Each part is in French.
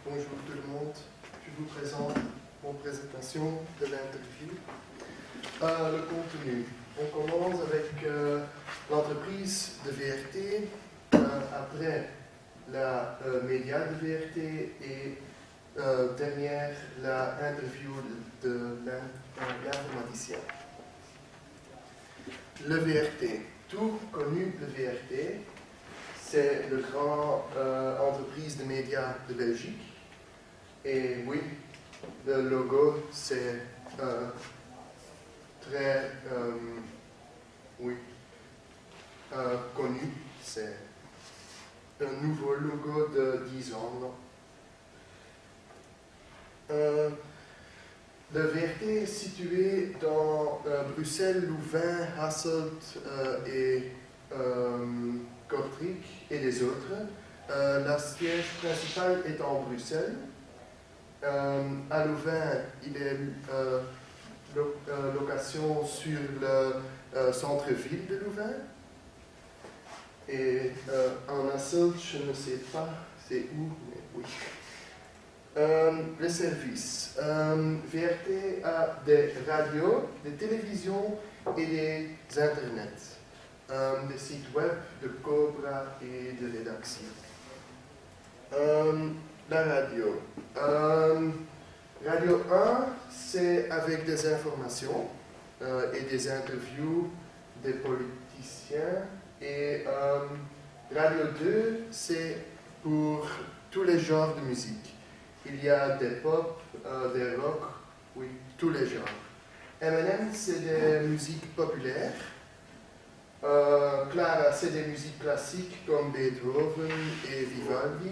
Bonjour tout le monde, je vous présente mon présentation de l'interview. Le contenu, on commence avec l'entreprise de VRT, après la média de VRT et dernière l'interview de l'informaticien. Le VRT, tout connu le VRT, c'est la grande entreprise de médias de Belgique. Et oui, le logo, c'est très connu. C'est un nouveau logo de 10 ans. Le VRT est situé dans Bruxelles, Louvain, Hasselt et Kortrijk et les autres. La siège principale est en Bruxelles. À Louvain, il est location sur le centre-ville de Louvain. Et en Hasselt, je ne sais pas c'est où, mais oui. Les services. VRT a des radios, des télévisions et des internets. Des sites web de Cobra et de Rédaxi. La radio. Radio 1, c'est avec des informations et des interviews des politiciens. Et Radio 2, c'est pour tous les genres de musique. Il y a des pop, des rock, oui, tous les genres. M&M, c'est des musiques populaires. Clara, c'est des musiques classiques comme Beethoven et Vivaldi.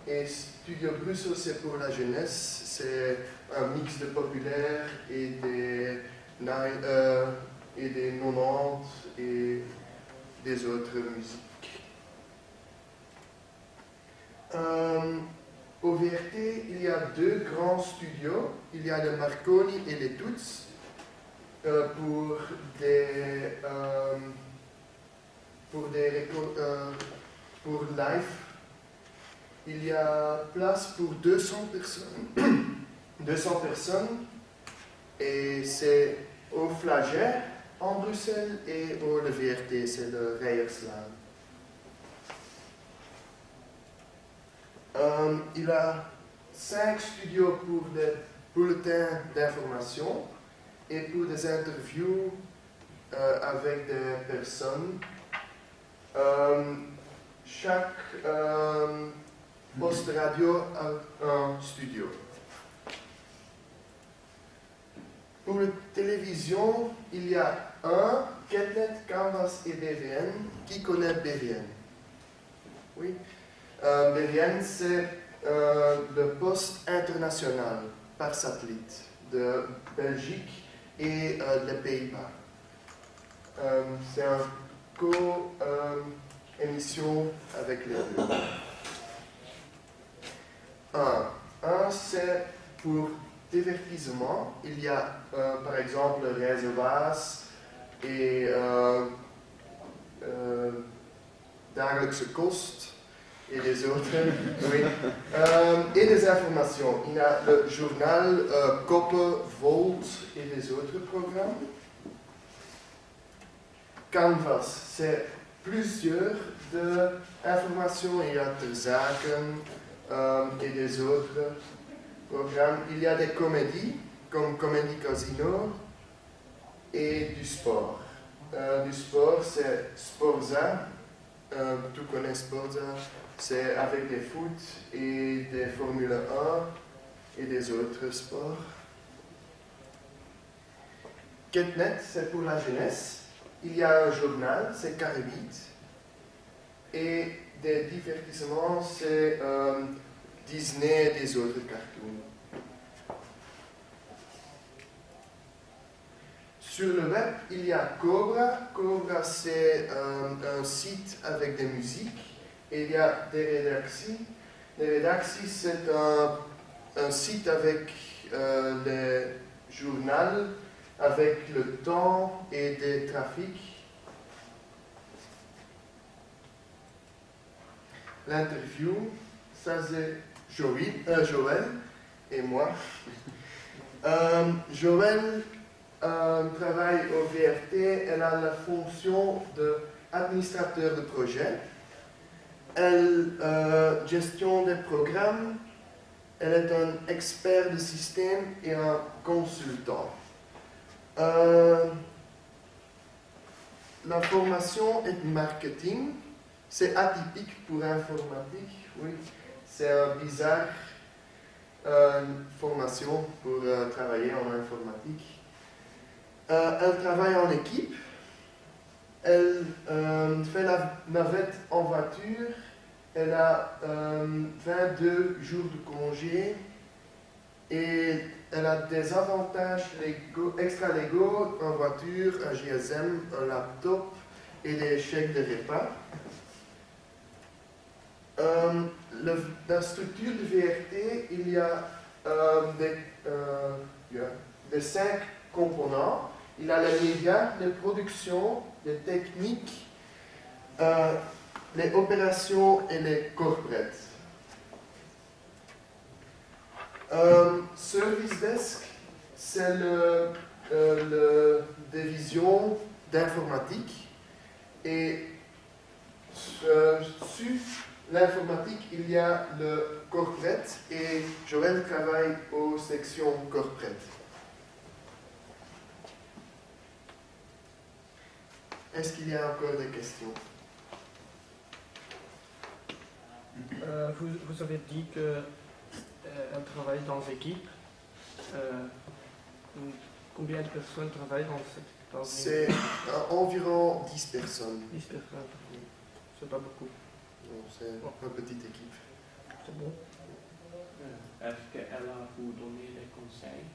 Et Studio Brussels, c'est pour la jeunesse. C'est un mix de populaire et des 90 et des autres musiques. Au VRT, il y a deux grands studios. Il y a le Marconi et les Toots pour live. Il y a place pour 200 personnes. 200 personnes. Et c'est au Flagey en Bruxelles et au le VRT, c'est le Rijerslaan. Il y a 5 studios pour des bulletins d'information et pour des interviews avec des personnes. Chaque poste radio a un studio. Pour la télévision, il y a Ketnet, Canvas et BVN. Qui connaît BVN? Oui. BVN, c'est le poste international par satellite de Belgique et des Pays-Bas. C'est une co-émission avec les deux. C'est pour divertissement. Il y a par exemple Reizenbaas et Dagelijkse Kost et les autres. Oui. Et des informations. Il y a le journal Koppen, Volt et les autres programmes. Canvas, c'est plusieurs informations. Il y a de zaken et des autres programmes. Il y a des comédies comme Comédie Casino et du sport. Du sport, c'est Sporza. Tu connais Sporza, c'est avec des foot et des Formule 1 et des autres sports. Ketnet, c'est pour la jeunesse. Il y a un journal, c'est Caribbeat. Et des divertissements, c'est Disney et des autres cartoons. Sur le web, il y a Cobra. Cobra, c'est un site avec des musiques. Et il y a des rédacties. Les rédacties, c'est un site avec les journaux, avec le temps et des trafics. L'interview, ça c'est Joël et moi. Joël travaille au VRT, elle a la fonction d'administrateur de projet. Elle gestion des programmes, elle est un expert de système et un consultant. La formation est marketing, c'est atypique pour informatique, oui, c'est un bizarre formation pour travailler en informatique. Elle travaille en équipe, elle fait la navette en voiture, elle a 22 jours de congé et elle a des avantages extra-légaux en voiture, un GSM, un laptop et des chèques de repas. La structure du VRT, il y a des 5 composants. Il y a les médias, les productions, les techniques, les opérations et les corporates. Service Desk, c'est la division d'informatique et sur l'informatique, il y a le corporate et Joël travaille aux sections corporate. Est-ce qu'il y a encore des questions? Vous avez dit qu'elle travaille dans l'équipe. Combien de personnes travaillent dans C'est environ 10 personnes. 10 personnes. C'est pas beaucoup. Non, c'est une petite équipe. C'est bon. Est-ce qu'elle a vous donné des conseils?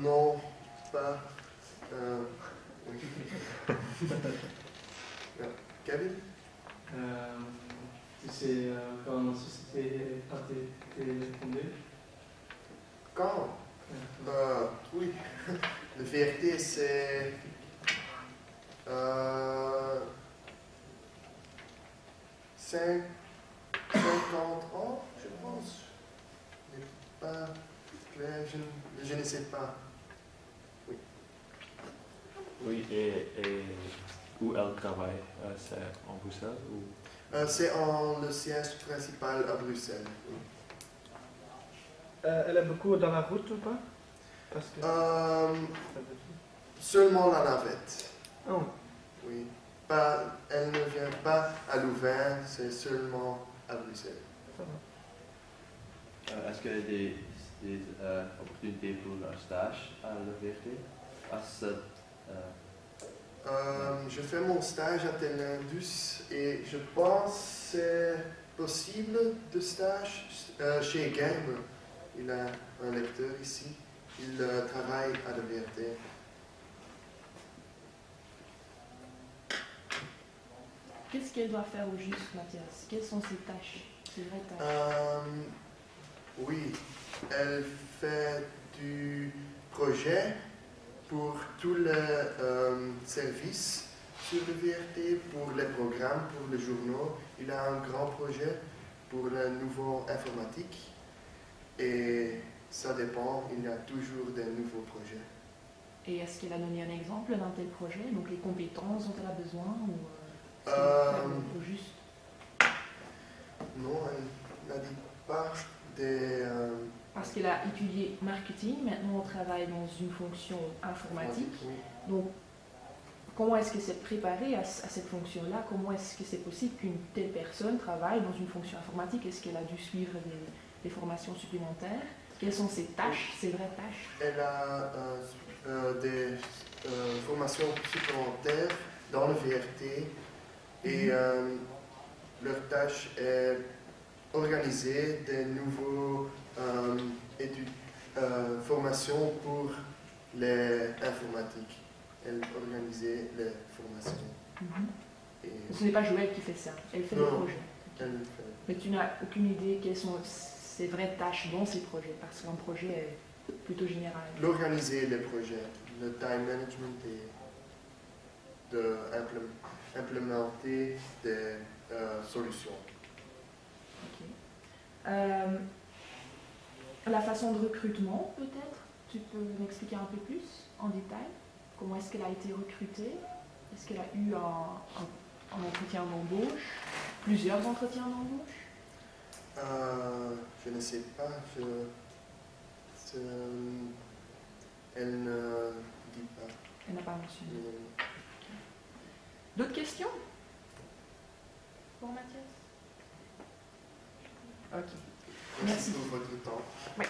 Non, pas. Oui. Kevin? C'est quand la société a été fondée? Quand? Oui. Le VRT, c'est 50 ans, je pense. Pas clair, je ne sais pas. Oui. Oui, et où elle travaille? C'est en Bruxelles ou? C'est le siège principal à Bruxelles. Oui. Elle est beaucoup dans la route ou pas? Parce que... Seulement la navette. Oh. Oui. Elle ne vient pas à Louvain, c'est seulement à Bruxelles. Ça va. Est-ce qu'il y a des opportunités pour un stage à la VRT? Je fais mon stage à Telindus et je pense que c'est possible de stage chez Gerbe. Il a un lecteur ici. Il travaille à la VRT. Qu'est-ce qu'elle doit faire au juste, Mathias? Quelles sont ses tâches, ses vraies tâches? Oui, elle fait du projet pour tous les services sur le VRT, pour les programmes, pour les journaux. Il a un grand projet pour le nouveau informatique et ça dépend, il y a toujours des nouveaux projets. Et est-ce qu'elle a donné un exemple d'un tel projet? Donc les compétences dont elle a besoin ou au juste? Non, elle n'a dit pas des... Parce qu'elle a étudié marketing, maintenant on travaille dans une fonction informatique. Oui. Donc comment est-ce qu'elle s'est préparée à cette fonction-là? Comment est-ce que c'est possible qu'une telle personne travaille dans une fonction informatique? Est-ce qu'elle a dû suivre des formations supplémentaires? Quelles sont ses tâches, ses vraies tâches? Elle a des formations supplémentaires dans le VRT et leur tâche est organiser des nouveaux formations pour les informatiques. Elle organisait les formations. Et Ce n'est pas Joël qui fait ça, elle fait Non. le projet. elle fait. Mais tu n'as aucune idée quelles sont ses vraies tâches dans ces projets, parce qu'un projet est plutôt général. L'organiser les projets, le time management et d'implémenter des solutions. Ok. La façon de recrutement, peut-être, tu peux m'expliquer un peu plus en détail? Comment est-ce qu'elle a été recrutée? Est-ce qu'elle a eu un entretien d'embauche? Plusieurs entretiens d'embauche? Je ne sais pas. Elle ne dit pas. Elle n'a pas mentionné. D'autres questions pour Mathias? Ok. Merci Merci. pour votre temps. Ouais.